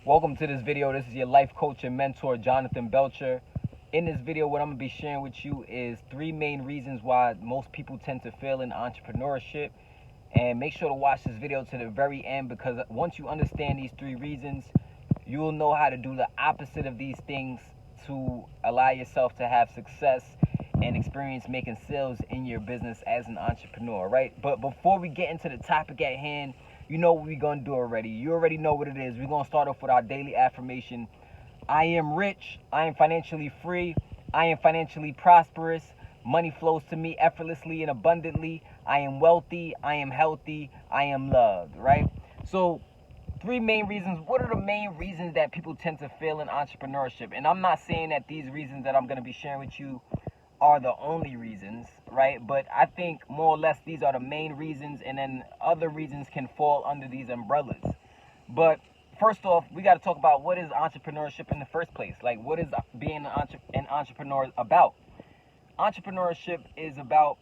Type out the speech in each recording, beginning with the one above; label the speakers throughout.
Speaker 1: Welcome to this video. This is your life coach and mentor, Jonathan Belcher. In this video, what I'm going to be sharing with you is 3 main reasons why most people tend to fail in entrepreneurship. And make sure to watch this video to the very end, because once you understand these 3 reasons, you will know how to do the opposite of these things to allow yourself to have success and experience making sales in your business as an entrepreneur, right? But before we get into the topic at hand, you know what we're going to do already. You already know what it is. We're going to start off with our daily affirmation. I am rich. I am financially free. I am financially prosperous. Money flows to me effortlessly and abundantly. I am wealthy. I am healthy. I am loved, right? So 3 main reasons. What are the main reasons that people tend to fail in entrepreneurship? And I'm not saying that these reasons that I'm going to be sharing with you are the only reasons, right? But I think more or less these are the main reasons, and then other reasons can fall under these umbrellas. But first off, we got to talk about what is entrepreneurship in the first place. Like, what is being an entrepreneur about? Entrepreneurship is about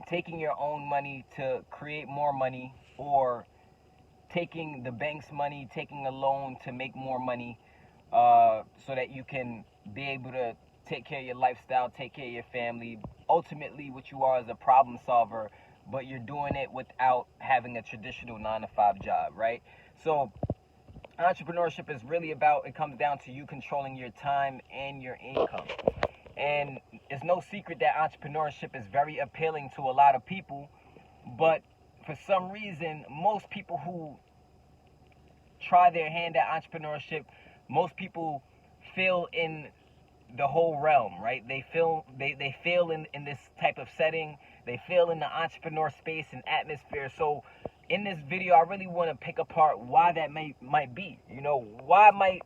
Speaker 1: taking your own money to create more money, or taking the bank's money, taking a loan to make more money, so that you can be able to take care of your lifestyle, take care of your family. Ultimately, what you are is a problem solver, but you're doing it without having a traditional 9-to-5 job, right? So entrepreneurship is really about, it comes down to you controlling your time and your income. And it's no secret that entrepreneurship is very appealing to a lot of people, but for some reason, most people who try their hand at entrepreneurship, most people fail in the whole realm, right? They fail in this type of setting. They fail in the entrepreneur space and atmosphere. So in this video, I really want to pick apart why that might be. You know, why might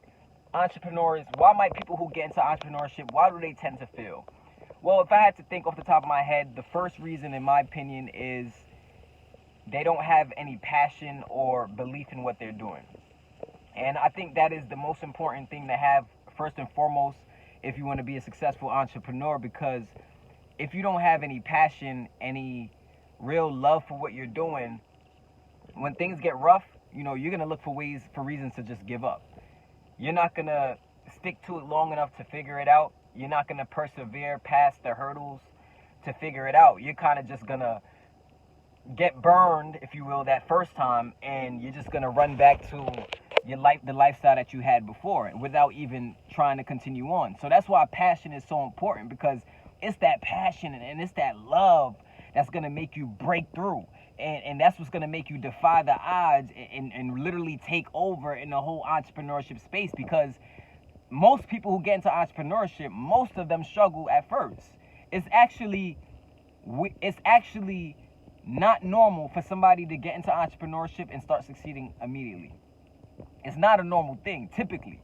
Speaker 1: people who get into entrepreneurship, why do they tend to fail? Well, if I had to think off the top of my head, the first reason, in my opinion, is they don't have any passion or belief in what they're doing. And I think that is the most important thing to have first and foremost if you want to be a successful entrepreneur, because if you don't have any passion, any real love for what you're doing, when things get rough, you know, you're going to look for reasons to just give up. You're not going to stick to it long enough to figure it out. You're not going to persevere past the hurdles to figure it out. You're kind of just going to get burned, if you will, that first time, and you're just going to run back to the lifestyle that you had before, without even trying to continue on. So that's why passion is so important, because it's that passion and it's that love that's going to make you break through, and that's what's going to make you defy the odds and literally take over in the whole entrepreneurship space. Because most people who get into entrepreneurship, most of them struggle at first. It's actually not normal for somebody to get into entrepreneurship and start succeeding immediately. It's not a normal thing, typically.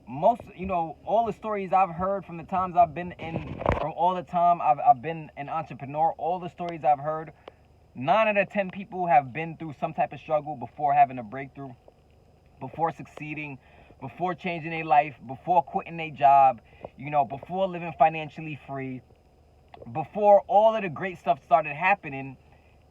Speaker 1: All the stories I've heard from the times I've been in, from all the time I've been an entrepreneur, all the stories I've heard, 9 out of 10 people have been through some type of struggle before having a breakthrough, before succeeding, before changing their life, before quitting their job, before living financially free, before all of the great stuff started happening.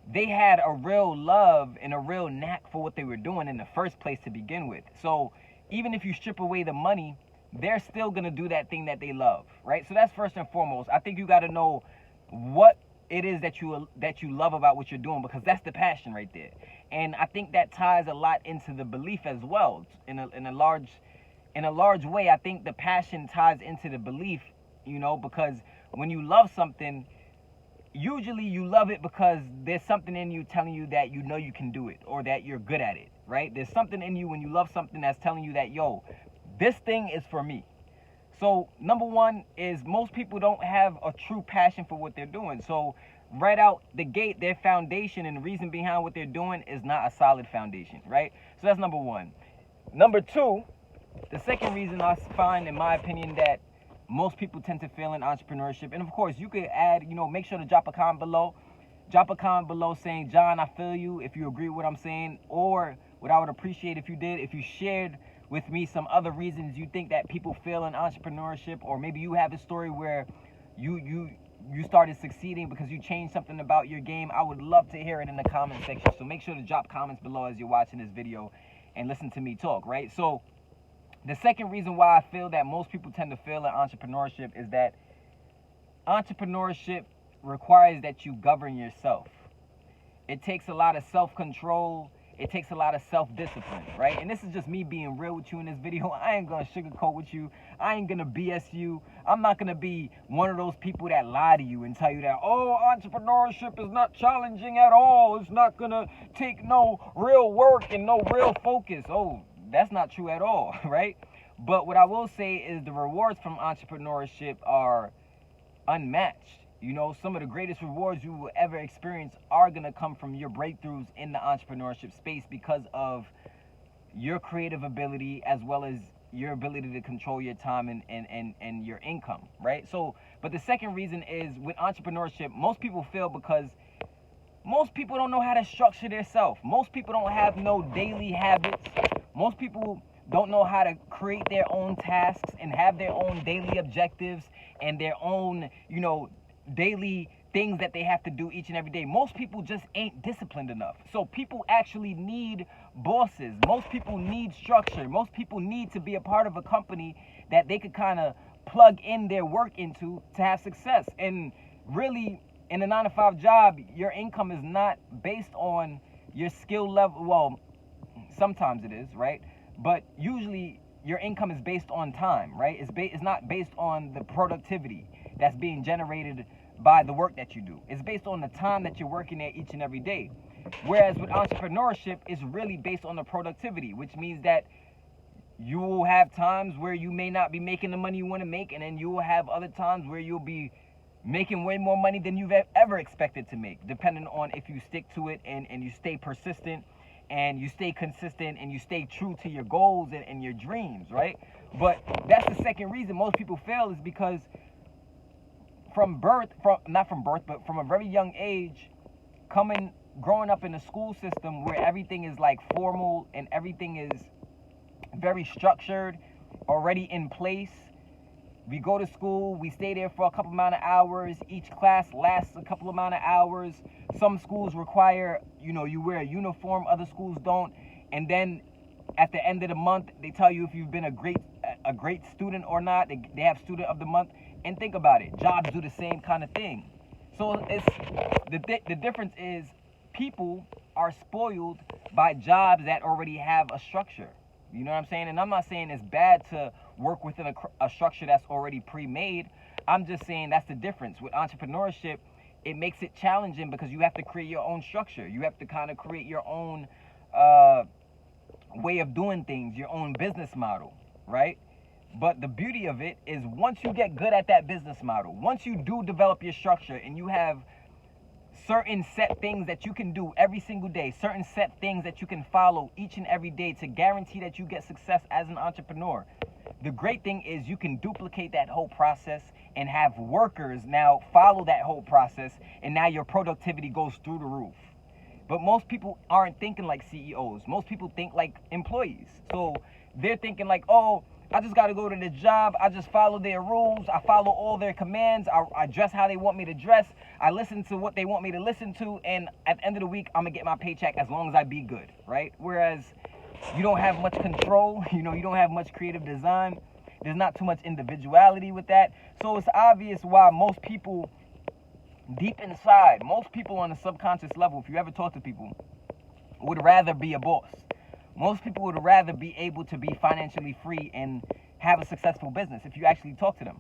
Speaker 1: They had a real love and a real knack for what they were doing in the first place to begin with. So even if you strip away the money, they're still going to do that thing that they love, right? So that's first and foremost. I think you got to know what it is that you love about what you're doing, because that's the passion right there. And I think that ties a lot into the belief as well. In a large way, I think the passion ties into the belief, because when you love something, usually you love it because there's something in you telling you that you know you can do it, or that you're good at it, right? There's something in you when you love something that's telling you that, yo, this thing is for me. So number one is, most people don't have a true passion for what they're doing. So right out the gate, their foundation and the reason behind what they're doing is not a solid foundation, right? So that's number one. Number two, the second reason I find, in my opinion, that most people tend to fail in entrepreneurship. And of course, you could add, make sure to drop a comment below. Drop a comment below saying, John, I feel you, if you agree with what I'm saying. Or what I would appreciate if you shared with me some other reasons you think that people fail in entrepreneurship. Or maybe you have a story where you started succeeding because you changed something about your game. I would love to hear it in the comment section. So make sure to drop comments below as you're watching this video and listen to me talk, right? So The second reason why I feel that most people tend to fail in entrepreneurship is that entrepreneurship requires that you govern yourself. It takes a lot of self-control. It takes a lot of self-discipline, right? And this is just me being real with you in this video. I ain't gonna sugarcoat with you. I ain't gonna BS you. I'm not gonna be one of those people that lie to you and tell you that, oh, entrepreneurship is not challenging at all. It's not gonna take no real work and no real focus. Oh, that's not true at all, right? But what I will say is the rewards from entrepreneurship are unmatched. You know, some of the greatest rewards you will ever experience are going to come from your breakthroughs in the entrepreneurship space because of your creative ability as well as your ability to control your time and your income, right? So, but the second reason is with entrepreneurship, most people fail because most people don't know how to structure themselves. Most people don't have no daily habits. Most people don't know how to create their own tasks and have their own daily objectives and their own, daily things that they have to do each and every day. Most people just ain't disciplined enough. So people actually need bosses. Most people need structure. Most people need to be a part of a company that they could kind of plug in their work into to have success. And really, in a 9-to-5 job, your income is not based on your skill level. Well, sometimes it is, right? But usually your income is based on time, right? It's not based on the productivity that's being generated by the work that you do. It's based on the time that you're working there each and every day. Whereas with entrepreneurship, it's really based on the productivity, which means that you will have times where you may not be making the money you want to make, and then you will have other times where you'll be making way more money than you've ever expected to make, depending on if you stick to it and you stay persistent and you stay consistent and you stay true to your goals and your dreams, right? But that's the second reason most people fail is because from a very young age, growing up in a school system where everything is like formal and everything is very structured, already in place. We go to school, we stay there for a couple amount of hours. Each class lasts a couple amount of hours. Some schools require, you wear a uniform, other schools don't. And then at the end of the month, they tell you if you've been a great student or not. They have student of the month. And think about it, jobs do the same kind of thing. So it's the difference is people are spoiled by jobs that already have a structure. You know what I'm saying? And I'm not saying it's bad to work within a structure that's already pre-made. I'm just saying that's the difference. With entrepreneurship, it makes it challenging because you have to create your own structure. You have to kind of create your own way of doing things, your own business model, right? But the beauty of it is once you get good at that business model, once you do develop your structure and you have certain set things that you can do every single day, certain set things that you can follow each and every day to guarantee that you get success as an entrepreneur. The great thing is you can duplicate that whole process and have workers now follow that whole process, and now your productivity goes through the roof. But most people aren't thinking like CEOs. Most people think like employees. So they're thinking like, oh, I just got to go to the job. I just follow their rules. I follow all their commands. I dress how they want me to dress. I listen to what they want me to listen to. And at the end of the week, I'm going to get my paycheck as long as I be good, right? Whereas you don't have much control. You don't have much creative design. There's not too much individuality with that. So it's obvious why most people deep inside, most people on a subconscious level, if you ever talk to people, would rather be a boss. Most people would rather be able to be financially free and have a successful business if you actually talk to them.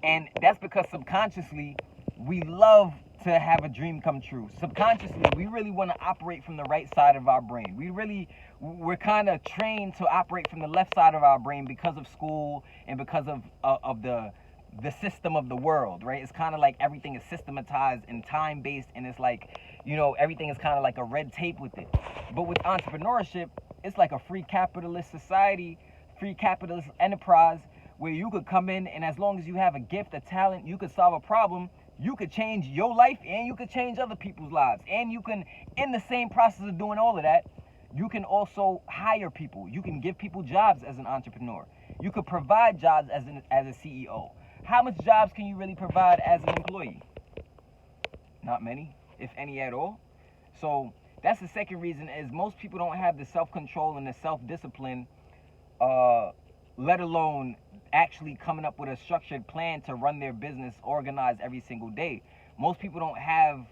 Speaker 1: And that's because subconsciously, we love to have a dream come true. Subconsciously, we really want to operate from the right side of our brain. We're kind of trained to operate from the left side of our brain because of school and because of the system of the world, right? It's kind of like everything is systematized and time-based, and it's like, everything is kind of like a red tape with it. But with entrepreneurship, it's like a free capitalist society, free capitalist enterprise, where you could come in and as long as you have a gift, a talent, you could solve a problem, you could change your life and you could change other people's lives. And you can, in the same process of doing all of that, you can also hire people. You can give people jobs as an entrepreneur. You could provide jobs as a CEO. How much jobs can you really provide as an employee? Not many, if any at all. So that's the second reason is most people don't have the self-control and the self-discipline uh, let alone actually coming up with a structured plan to run their business organized every single day. Most people don't have,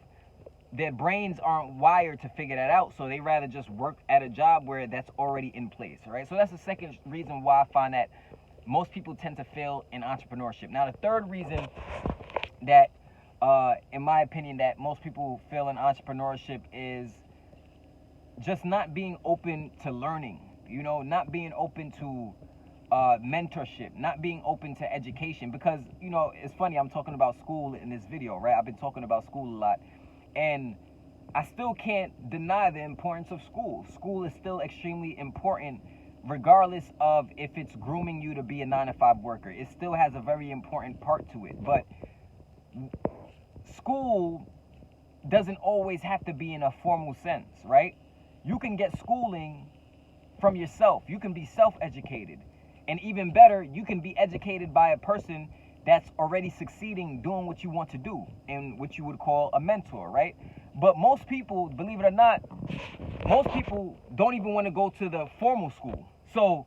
Speaker 1: their brains aren't wired to figure that out, so they rather just work at a job where that's already in place, right? So that's the second reason why I find that most people tend to fail in entrepreneurship. Now, the third reason that, in my opinion, that most people fail in entrepreneurship is just not being open to learning, not being open to mentorship, not being open to education. Because, it's funny, I'm talking about school in this video, right? I've been talking about school a lot. And I still can't deny the importance of school. School is still extremely important, regardless of if it's grooming you to be a 9-to-5 worker. It still has a very important part to it. But school doesn't always have to be in a formal sense, right? You can get schooling from yourself. You can be self-educated. And even better, you can be educated by a person that's already succeeding doing what you want to do, and what you would call a mentor, right? But most people, believe it or not, most people don't even want to go to the formal school. So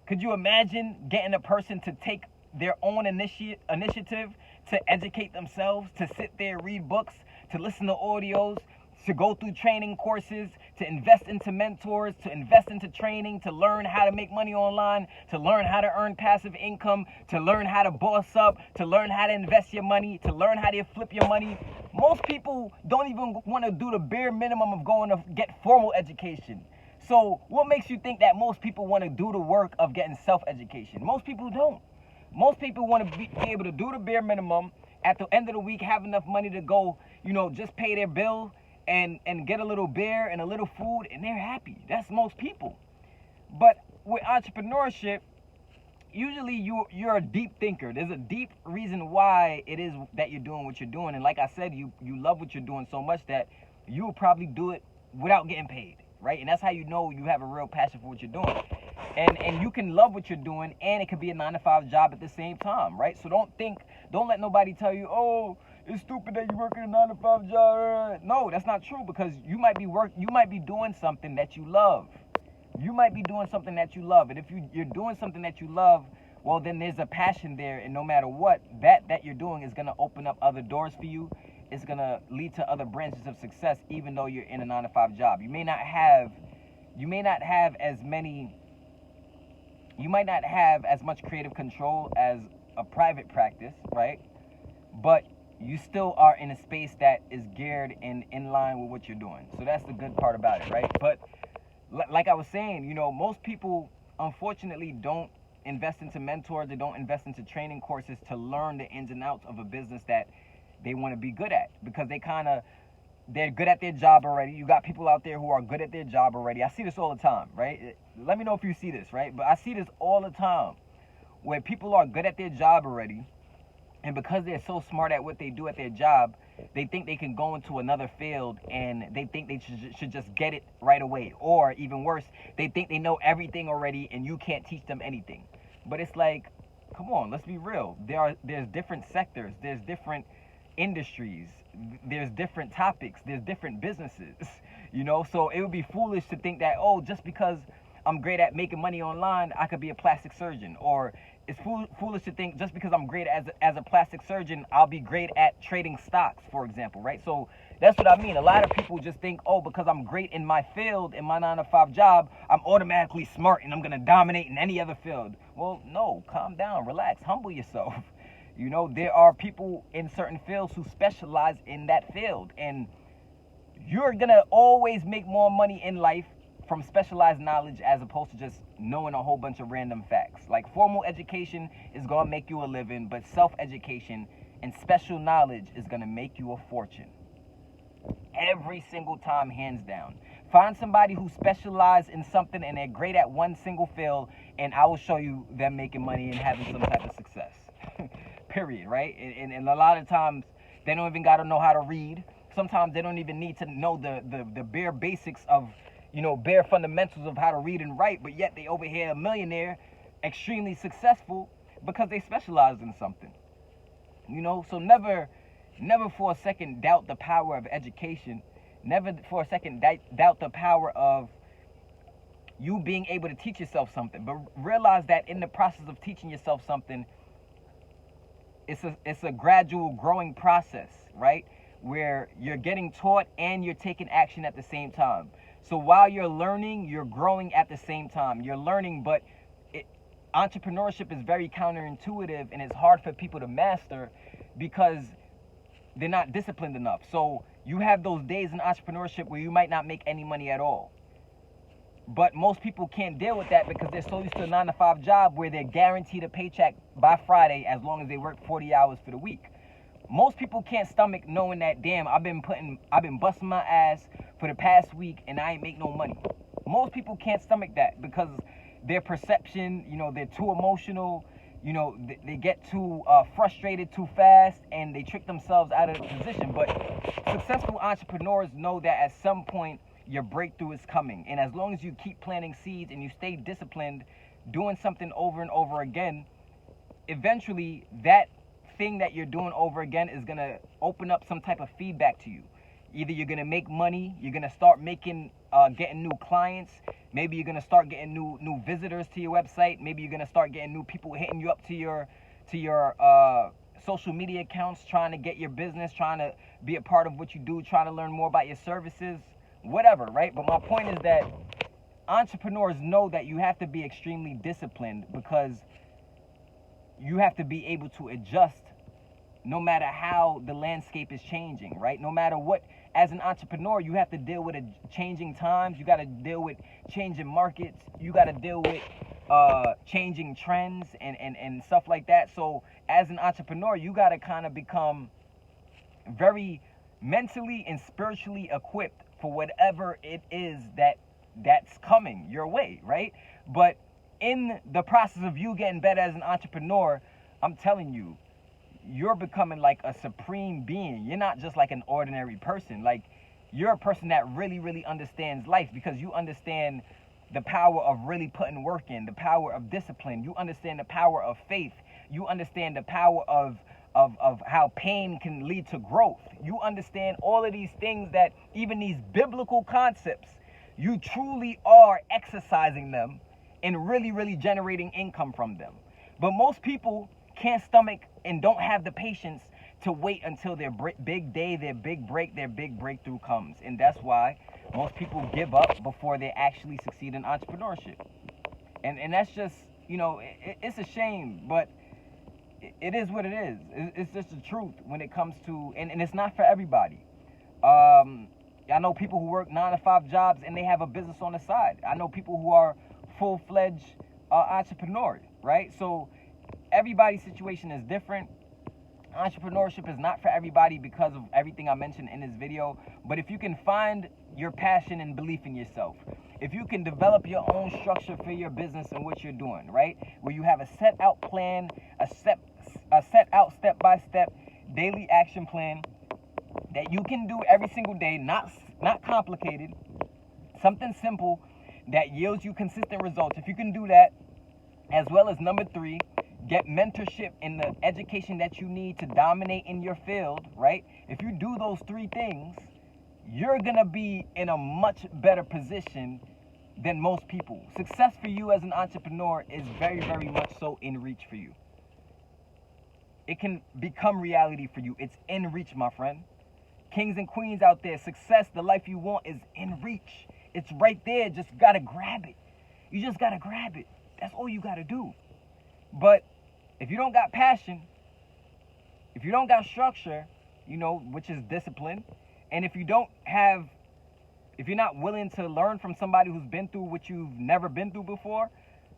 Speaker 1: could you imagine getting a person to take their own initiative to educate themselves, to sit there, read books, to listen to audios, to go through training courses, to invest into mentors, to invest into training, to learn how to make money online, to learn how to earn passive income, to learn how to boss up, to learn how to invest your money, to learn how to flip your money? Most people don't even want to do the bare minimum of going to get formal education. So what makes you think that most people want to do the work of getting self-education? Most people don't. Most people want to be able to do the bare minimum, at the end of the week have enough money to go, just pay their bill and get a little beer and a little food, and they're happy. That's most people. But with entrepreneurship, usually you're a deep thinker. There's a deep reason why it is that you're doing what you're doing. And like I said, you love what you're doing so much that you'll probably do it without getting paid, right? And that's how you know you have a real passion for what you're doing. And you can love what you're doing, and it could be a 9-to-5 job at the same time, right? So don't let nobody tell you, oh, it's stupid that you work in a 9-to-5 job. No, that's not true, because you might be doing something that you love. You might be doing something that you love. And if you're doing something that you love, well, then there's a passion there, and no matter what, that you're doing is going to open up other doors for you. It's going to lead to other branches of success, even though you're in a 9-to-5 job. You may not have as much creative control as a private practice, right? But you still are in a space that is geared and in line with what you're doing. So that's the good part about it, right? But like I was saying, most people unfortunately don't invest into mentors. They don't invest into training courses to learn the ins and outs of a business that they want to be good at, because they're good at their job already. You got people out there who are good at their job already. I see this all the time, right? Let me know if you see this, right? But I see this all the time, where people are good at their job already, and because they're so smart at what they do at their job, they think they can go into another field, and they think they should just get it right away. Or even worse, they think they know everything already and you can't teach them anything. But it's like, come on, let's be real. There's different sectors, there's different industries, there's different topics, there's different businesses, so it would be foolish to think that, oh, just because I'm great at making money online, I could be a plastic surgeon. Or it's foolish to think just because I'm great as a plastic surgeon, I'll be great at trading stocks, for example, right? So that's what I mean. A lot of people just think, oh, because I'm great in my field, in my 9-to-5 job, I'm automatically smart and I'm going to dominate in any other field. Well, no, calm down, relax, humble yourself. There are people in certain fields who specialize in that field, and you're going to always make more money in life from specialized knowledge as opposed to just knowing a whole bunch of random facts. Like, formal education is going to make you a living, but self-education and special knowledge is going to make you a fortune. Every single time, hands down. Find somebody who specializes in something and they're great at one single field, and I will show you them making money and having some type of success. Period, right? And a lot of times, they don't even got to know how to read. Sometimes they don't even need to know the bare basics of, bare fundamentals of how to read and write, but yet they over here a millionaire, extremely successful, because they specialize in something. So never for a second doubt the power of education. Never for a second doubt the power of you being able to teach yourself something. But realize that in the process of teaching yourself something, it's a gradual growing process, right? Where you're getting taught and you're taking action at the same time. So while you're learning, you're growing at the same time. You're learning, but entrepreneurship is very counterintuitive and it's hard for people to master because they're not disciplined enough. So you have those days in entrepreneurship where you might not make any money at all. But most people can't deal with that because they're so used to a 9-to-5 job where they're guaranteed a paycheck by Friday as long as they work 40 hours for the week. Most people can't stomach knowing that, damn, I've been busting my ass for the past week and I ain't make no money. Most people can't stomach that because their perception, they're too emotional, they get too frustrated too fast and they trick themselves out of the position. But successful entrepreneurs know that at some point your breakthrough is coming. And as long as you keep planting seeds and you stay disciplined, doing something over and over again, eventually that thing that you're doing over again is going to open up some type of feedback to you. Either you're going to make money, you're going to start getting new clients, maybe you're going to start getting new visitors to your website, maybe you're going to start getting new people hitting you up to your social media accounts, trying to get your business, trying to be a part of what you do, trying to learn more about your services, whatever, right? But my point is that entrepreneurs know that you have to be extremely disciplined because you have to be able to adjust no matter how the landscape is changing, right? No matter what, as an entrepreneur, you have to deal with changing times. You got to deal with changing markets. You got to deal with changing trends and stuff like that. So as an entrepreneur, you got to kind of become very mentally and spiritually equipped for whatever it is that's coming your way, right? But in the process of you getting better as an entrepreneur, I'm telling you, you're becoming like a supreme being. You're not just like an ordinary person. Like, you're a person that really, really understands life because you understand the power of really putting work in, the power of discipline. You understand the power of faith. You understand the power of how pain can lead to growth. You understand all of these things, that even these biblical concepts, you truly are exercising them and really, really generating income from them. But most people can't stomach and don't have the patience to wait until their big day, their big break, their big breakthrough comes. And that's why most people give up before they actually succeed in entrepreneurship. And that's just, it's a shame, but it is what it is. It's just the truth when it comes to, and it's not for everybody. I know people who work 9-to-5 jobs and they have a business on the side. I know people who are full-fledged entrepreneurs, right? So everybody's situation is different. Entrepreneurship is not for everybody because of everything I mentioned in this video. But if you can find your passion and belief in yourself, if you can develop your own structure for your business and what you're doing, right? Where you have a set out plan, a set out step-by-step daily action plan that you can do every single day, not complicated, something simple that yields you consistent results. If you can do that, as well as number 3, get mentorship in the education that you need to dominate in your field, right? If you do those 3 things, you're going to be in a much better position than most people. Success for you as an entrepreneur is very, very much so in reach for you. It can become reality for you. It's in reach, my friend. Kings and queens out there, success, the life you want is in reach. It's right there. Just got to grab it. You just got to grab it. That's all you got to do. But if you don't got passion, if you don't got structure, which is discipline, and if you're not willing to learn from somebody who's been through what you've never been through before,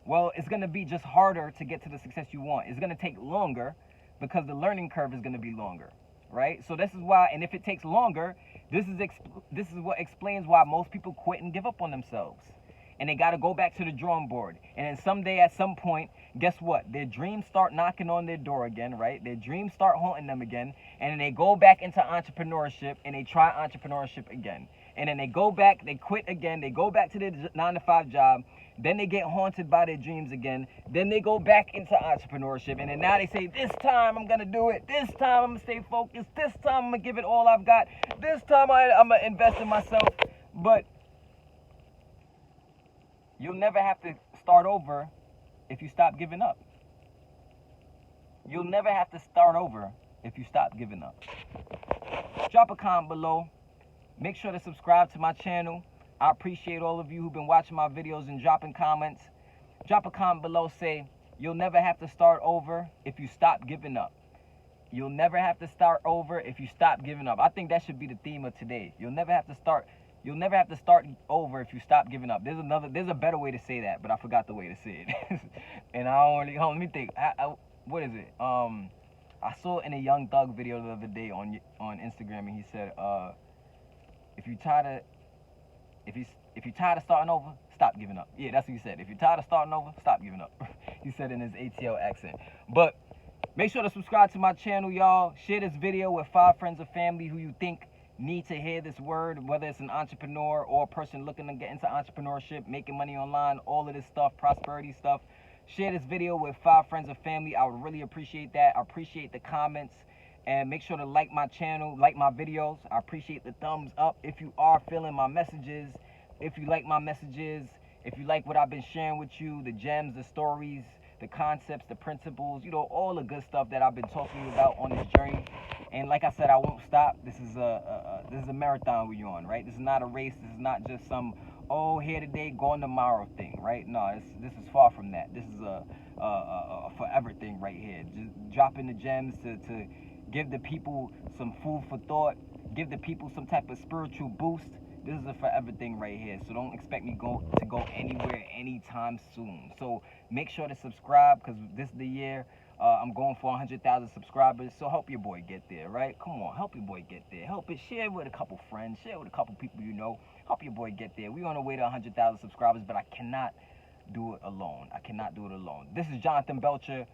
Speaker 1: well, it's going to be just harder to get to the success you want. It's going to take longer because the learning curve is going to be longer, right? So this is why, and if it takes longer, this is what explains why most people quit and give up on themselves. And they got to go back to the drawing board. And then someday, at some point, guess what? Their dreams start knocking on their door again, right? Their dreams start haunting them again. And then they go back into entrepreneurship and they try entrepreneurship again. And then they go back, they quit again. They go back to their 9-to-5 job. Then they get haunted by their dreams again. Then they go back into entrepreneurship. And then now they say, this time I'm going to do it. This time I'm going to stay focused. This time I'm going to give it all I've got. This time I'm going to invest in myself. But You'll never have to start over if you stop giving up. You'll never have to start over if you stop giving up. Drop a comment below. Make sure to subscribe to my channel. I appreciate all of you who've been watching my videos and dropping comments. Drop a comment below, say, you'll never have to start over if you stop giving up. You'll never have to start over if you stop giving up. I think that should be the theme of today. You'll never have to start over if you stop giving up. There's a better way to say that, but I forgot the way to say it. And let me think. What is it? I saw it in a Young Thug video the other day on Instagram, and he said, if you're tired of starting over, stop giving up. Yeah, that's what he said. If you're tired of starting over, stop giving up. He said in his ATL accent. But make sure to subscribe to my channel, y'all. Share this video with 5 friends or family who you think need to hear this word, whether it's an entrepreneur or a person looking to get into entrepreneurship, making money online, all of this stuff, prosperity stuff. Share this video with 5 friends or family. I would really appreciate that. I appreciate the comments. And make sure to like my channel, like my videos. I appreciate the thumbs up if you are feeling my messages. If you like my messages, if you like what I've been sharing with you, the gems, the stories, the concepts, the principles, you know, all the good stuff that I've been talking about on this journey. And like I said, I won't stop. This is a marathon we're on, right? This is not a race. This is not just some, oh, here today, gone tomorrow thing, right? No, this is far from that. This is a forever thing right here. Just dropping the gems to give the people some food for thought, give the people some type of spiritual boost. This is a forever thing right here. So don't expect me to go anywhere anytime soon. So make sure to subscribe, because this is the year. I'm going for 100,000 subscribers. So help your boy get there, right? Come on, help your boy get there. Help it. Share it with a couple friends. Share it with a couple people you know. Help your boy get there. We're on the way to 100,000 subscribers, but I cannot do it alone. I cannot do it alone. This is Jonathan Belcher.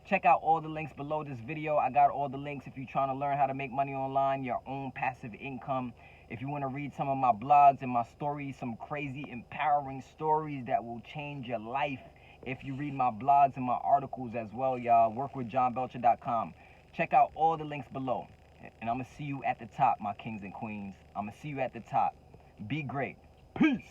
Speaker 1: Check out all the links below this video. I got all the links if you're trying to learn how to make money online, your own passive income. If you want to read some of my blogs and my stories, some crazy empowering stories that will change your life. If you read my blogs and my articles as well, y'all, workwithjohnbelcher.com. Check out all the links below. And I'm going to see you at the top, my kings and queens. I'm going to see you at the top. Be great. Peace.